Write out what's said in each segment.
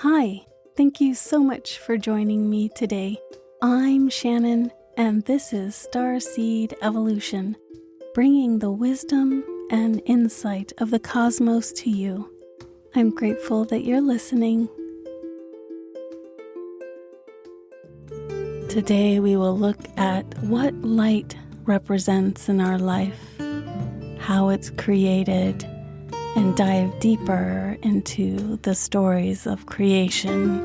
Hi, thank you so much for joining me today. I'm Shannon, and this is Starseed Evolution, bringing the wisdom and insight of the cosmos to you. I'm grateful that you're listening. Today we will look at what light represents in our life, how it's created, and dive deeper into the stories of creation.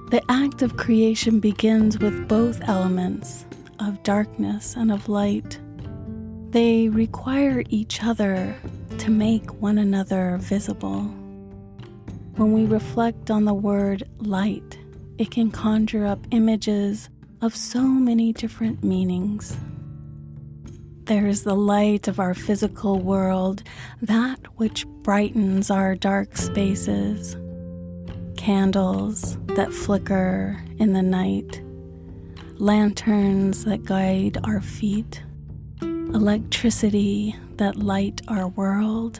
The act of creation begins with both elements of darkness and of light. They require each other to make one another visible. When we reflect on the word light, it can conjure up images of so many different meanings. There is the light of our physical world, that which brightens our dark spaces. Candles that flicker in the night, lanterns that guide our feet, electricity that light our world.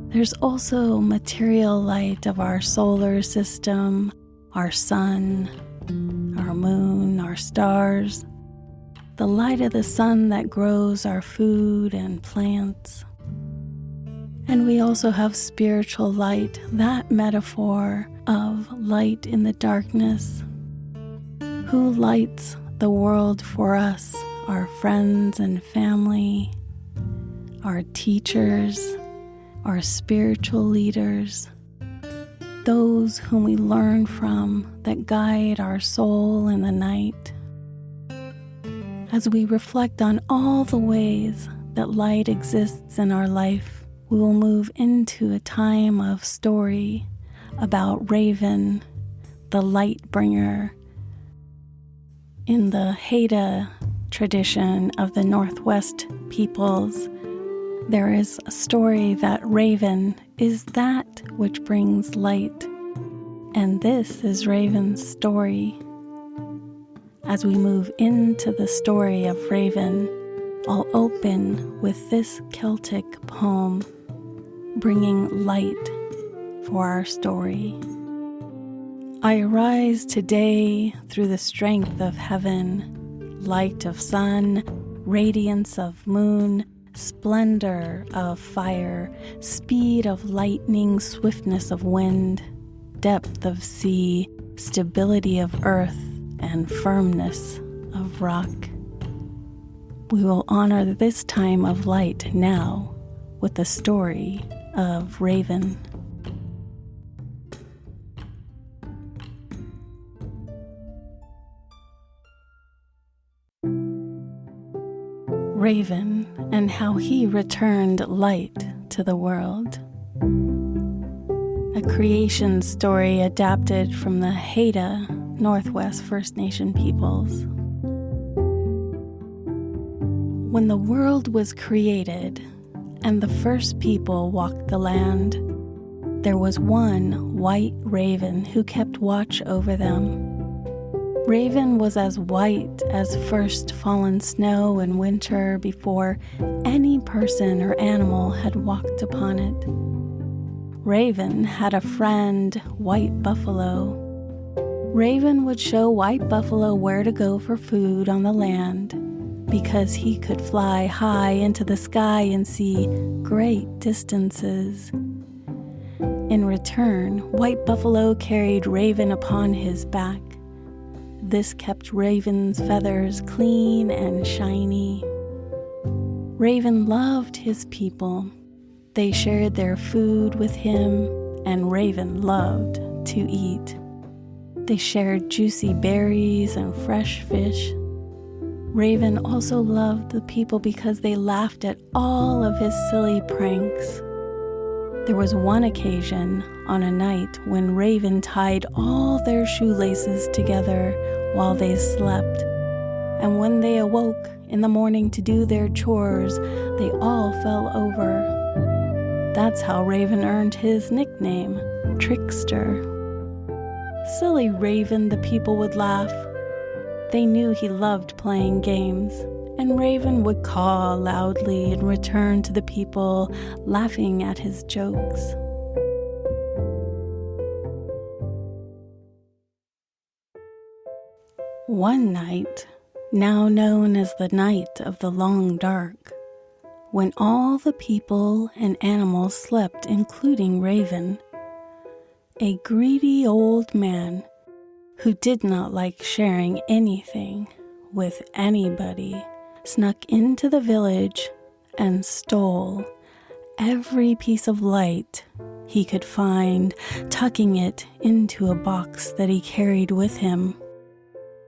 There's also material light of our solar system, our sun, our moon, our stars, the light of the sun that grows our food and plants. And we also have spiritual light, that metaphor of light in the darkness. Who lights the world for us? Our friends and family, our teachers, our spiritual leaders, those whom we learn from that guide our soul in the night. As we reflect on all the ways that light exists in our life, we will move into a time of story about Raven, the light bringer. In the Haida tradition of the Northwest peoples, there is a story that Raven is that which brings light, and this is Raven's story. As we move into the story of Raven, I'll open with this Celtic poem, bringing light for our story. I arise today through the strength of heaven, light of sun, radiance of moon, splendor of fire, speed of lightning, swiftness of wind, depth of sea, stability of earth, and firmness of rock. We will honor this time of light now with the story of Raven. Raven and how he returned light to the world. A creation story adapted from the Haida, Northwest First Nation peoples. When the world was created and the first people walked the land, there was one white raven who kept watch over them. Raven was as white as first fallen snow in winter before any person or animal had walked upon it. Raven had a friend, White Buffalo. Raven would show White Buffalo where to go for food on the land because he could fly high into the sky and see great distances. In return, White Buffalo carried Raven upon his back. This kept Raven's feathers clean and shiny. Raven loved his people. They shared their food with him, and Raven loved to eat. They shared juicy berries and fresh fish. Raven also loved the people because they laughed at all of his silly pranks. There was one occasion on a night when Raven tied all their shoelaces together while they slept, and when they awoke in the morning to do their chores, they all fell over. That's how Raven earned his nickname, Trickster. Silly Raven, the people would laugh. They knew he loved playing games, and Raven would caw loudly and return to the people, laughing at his jokes. One night, now known as the night of the long dark, when all the people and animals slept, including Raven, a greedy old man who did not like sharing anything with anybody snuck into the village and stole every piece of light he could find, tucking it into a box that he carried with him.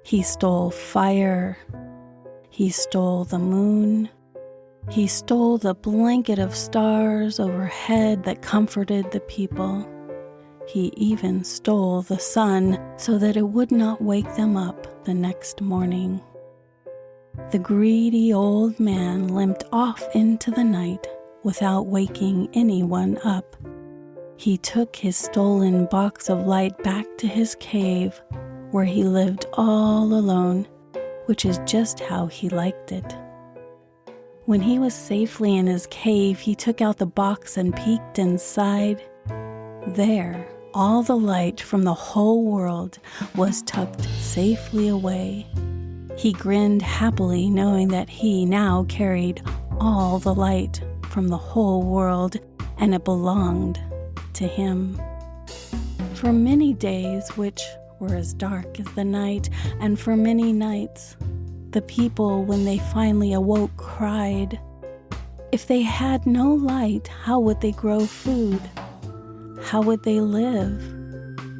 He stole fire, he stole the moon, he stole the blanket of stars overhead that comforted the people. He even stole the sun so that it would not wake them up the next morning. The greedy old man limped off into the night without waking anyone up. He took his stolen box of light back to his cave, where he lived all alone, which is just how he liked it. When he was safely in his cave, he took out the box and peeked inside. There, all the light from the whole world was tucked safely away. He grinned happily, knowing that he now carried all the light from the whole world, and it belonged to him. For many days, which were as dark as the night, and for many nights, the people, when they finally awoke, cried. If they had no light, how would they grow food? How would they live?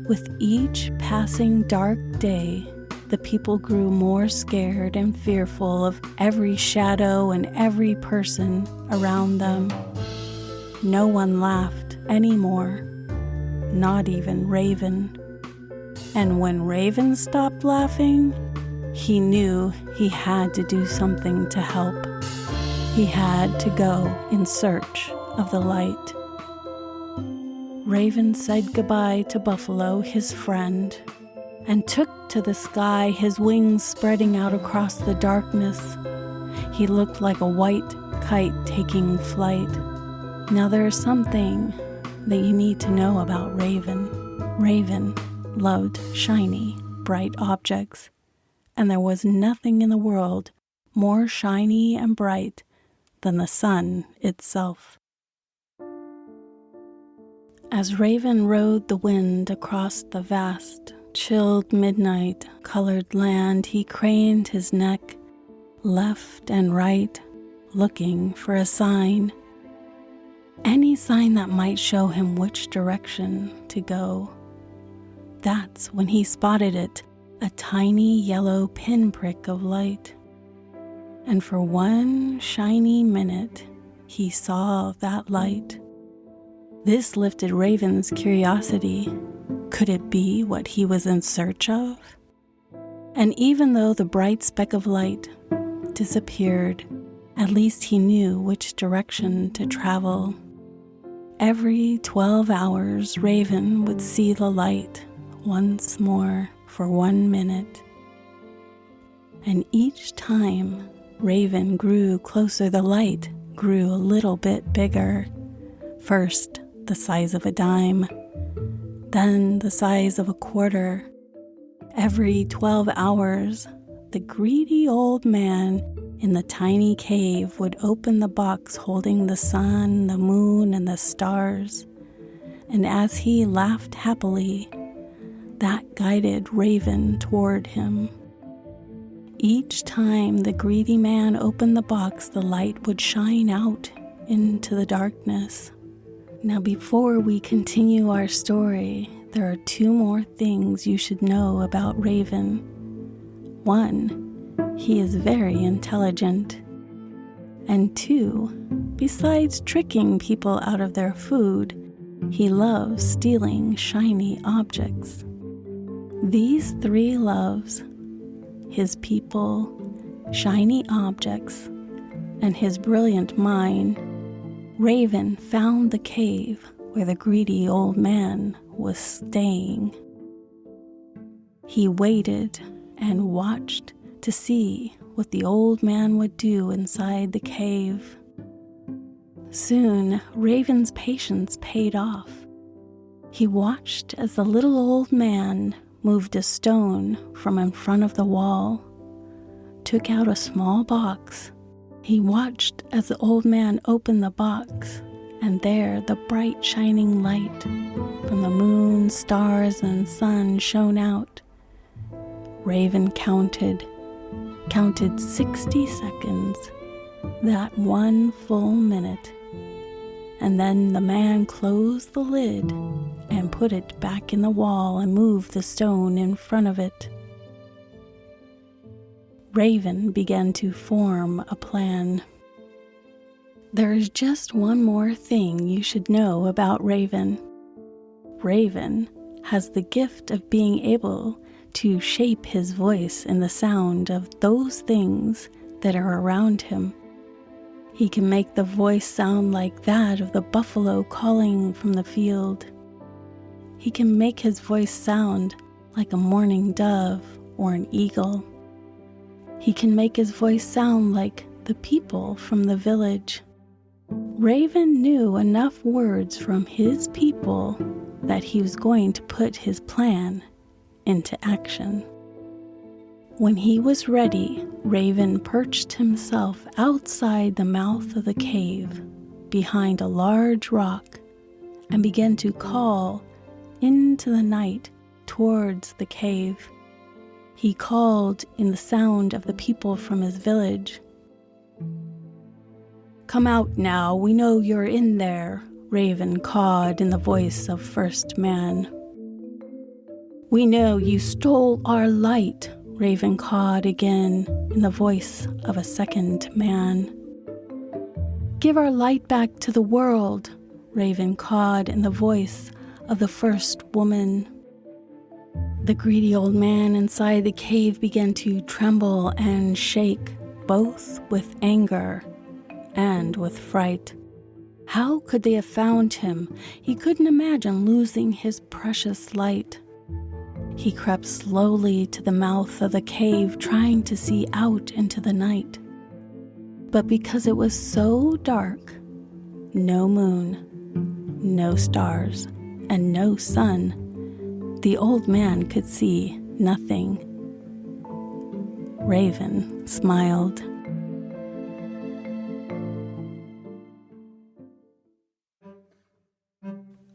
With each passing dark day, the people grew more scared and fearful of every shadow and every person around them. No one laughed anymore, not even Raven. And when Raven stopped laughing, he knew he had to do something to help. He had to go in search of the light. Raven said goodbye to Buffalo, his friend, and took to the sky, his wings spreading out across the darkness. He looked like a white kite taking flight. Now there is something that you need to know about Raven. Raven loved shiny, bright objects, and there was nothing in the world more shiny and bright than the sun itself. As Raven rode the wind across the vast, chilled midnight-colored land, he craned his neck left and right, looking for a sign. Any sign that might show him which direction to go. That's when he spotted it, a tiny yellow pinprick of light. And for one shiny minute, he saw that light. This lifted Raven's curiosity. Could it be what he was in search of? And even though the bright speck of light disappeared, at least he knew which direction to travel. Every 12 hours, Raven would see the light once more for 1 minute. And each time Raven grew closer, the light grew a little bit bigger. First, the size of a dime, then the size of a quarter. Every 12 hours, the greedy old man in the tiny cave would open the box holding the sun, the moon, and the stars. And as he laughed happily, that guided Raven toward him. Each time the greedy man opened the box, the light would shine out into the darkness. Now, before we continue our story, there are 2 more things you should know about Raven. 1, he is very intelligent. And 2, besides tricking people out of their food, he loves stealing shiny objects. These 3 loves, his people, shiny objects, and his brilliant mind, Raven found the cave where the greedy old man was staying. He waited and watched to see what the old man would do inside the cave. Soon, Raven's patience paid off. He watched as the little old man moved a stone from in front of the wall, took out a small box. He watched as the old man opened the box, and there the bright shining light from the moon, stars, and sun shone out. Raven counted 60 seconds, that one full minute, and then the man closed the lid and put it back in the wall and moved the stone in front of it. Raven began to form a plan. There is just one more thing you should know about Raven. Raven has the gift of being able to shape his voice in the sound of those things that are around him. He can make the voice sound like that of the buffalo calling from the field. He can make his voice sound like a mourning dove or an eagle. He can make his voice sound like the people from the village. Raven knew enough words from his people that he was going to put his plan into action. When he was ready, Raven perched himself outside the mouth of the cave, behind a large rock, and began to call into the night towards the cave. He called in the sound of the people from his village. "Come out now, we know you're in there," Raven cawed in the voice of first man. "We know you stole our light," Raven cawed again in the voice of a second man. "Give our light back to the world," Raven cawed in the voice of the first woman. The greedy old man inside the cave began to tremble and shake, both with anger and with fright. How could they have found him? He couldn't imagine losing his precious light. He crept slowly to the mouth of the cave, trying to see out into the night. But because it was so dark, no moon, no stars, and no sun, the old man could see nothing. Raven smiled.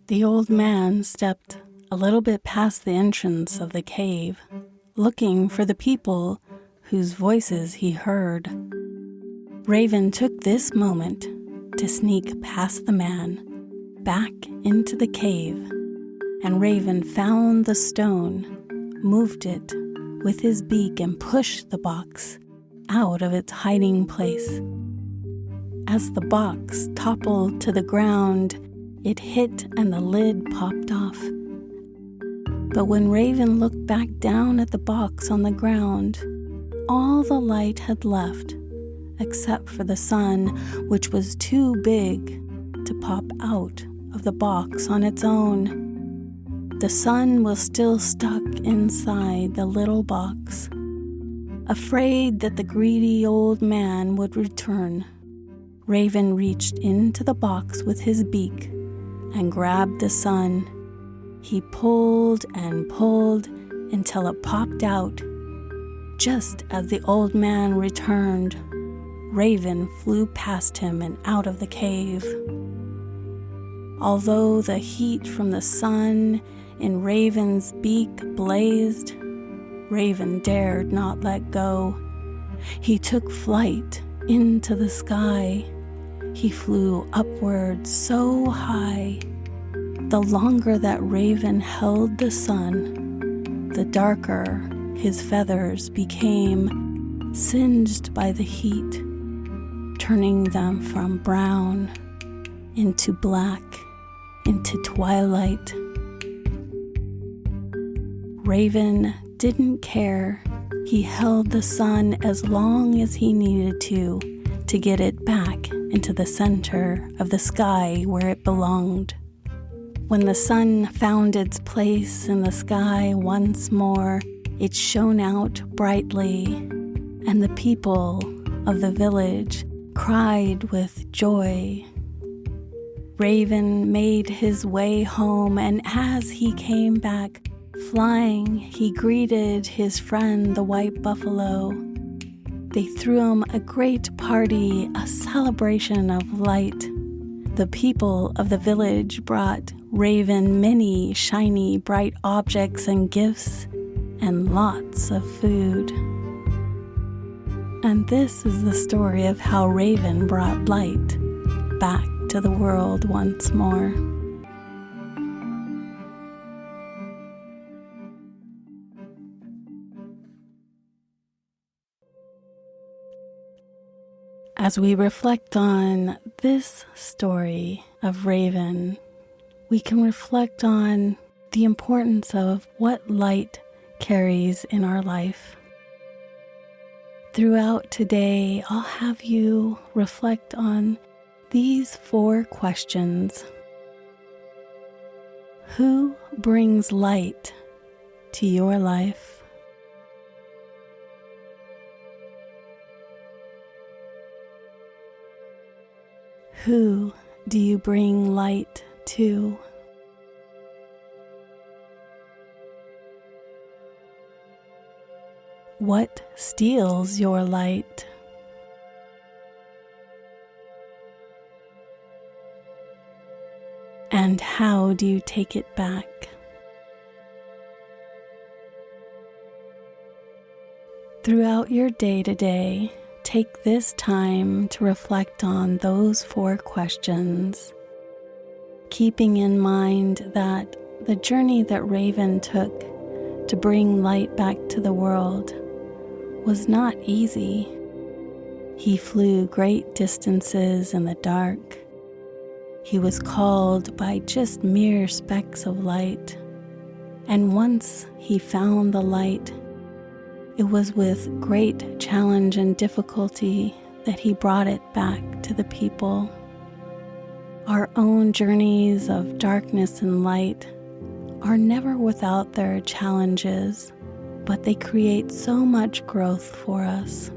The old man stepped a little bit past the entrance of the cave, looking for the people whose voices he heard. Raven took this moment to sneak past the man, back into the cave, and Raven found the stone, moved it with his beak, and pushed the box out of its hiding place. As the box toppled to the ground, it hit and the lid popped off. But when Raven looked back down at the box on the ground, all the light had left, except for the sun, which was too big to pop out of the box on its own. The sun was still stuck inside the little box. Afraid that the greedy old man would return, Raven reached into the box with his beak and grabbed the sun. He pulled and pulled until it popped out. Just as the old man returned, Raven flew past him and out of the cave. Although the heat from the sun in Raven's beak blazed, Raven dared not let go. He took flight into the sky. He flew upward so high. The longer that Raven held the sun, the darker his feathers became, singed by the heat, turning them from brown into black, into twilight. Raven didn't care. He held the sun as long as he needed to get it back into the center of the sky where it belonged. When the sun found its place in the sky once more, it shone out brightly, and the people of the village cried with joy. Raven made his way home, and as he came back, Flying, he greeted his friend the white buffalo. They threw him a great party, a celebration of light. The people of the village brought Raven many shiny, bright objects and gifts, and lots of food. And this is the story of how Raven brought light back to the world once more. As we reflect on this story of Raven, we can reflect on the importance of what light carries in our life. Throughout today, I'll have you reflect on these 4 questions. Who brings light to your life? Who do you bring light to? What steals your light? And how do you take it back? Throughout your day today, take this time to reflect on those 4 questions, keeping in mind that the journey that Raven took to bring light back to the world was not easy. He flew great distances in the dark. He was called by just mere specks of light. And once he found the light, it was with great challenge and difficulty that he brought it back to the people. Our own journeys of darkness and light are never without their challenges, but they create so much growth for us.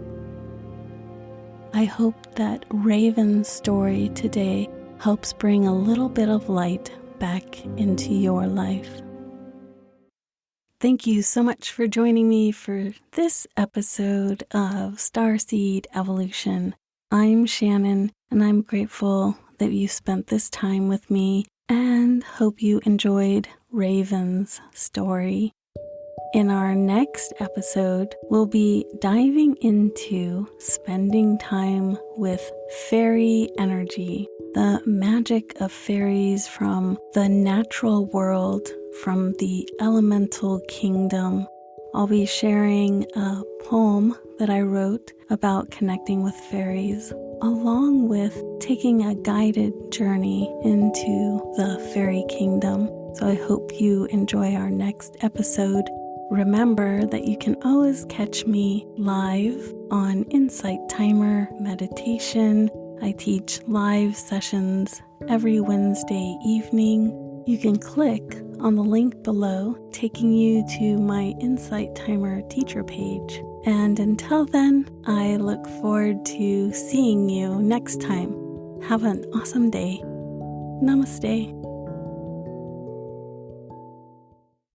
I hope that Raven's story today helps bring a little bit of light back into your life. Thank you so much for joining me for this episode of Starseed Evolution. I'm Shannon, and I'm grateful that you spent this time with me and hope you enjoyed Raven's story. In our next episode, we'll be diving into spending time with fairy energy, the magic of fairies from the natural world, from the elemental kingdom. I'll be sharing a poem that I wrote about connecting with fairies, along with taking a guided journey into the fairy kingdom. So I hope you enjoy our next episode. Remember that you can always catch me live on Insight Timer Meditation. I teach live sessions every Wednesday evening. You can click on the link below, taking you to my Insight Timer teacher page. And until then, I look forward to seeing you next time. Have an awesome day. Namaste.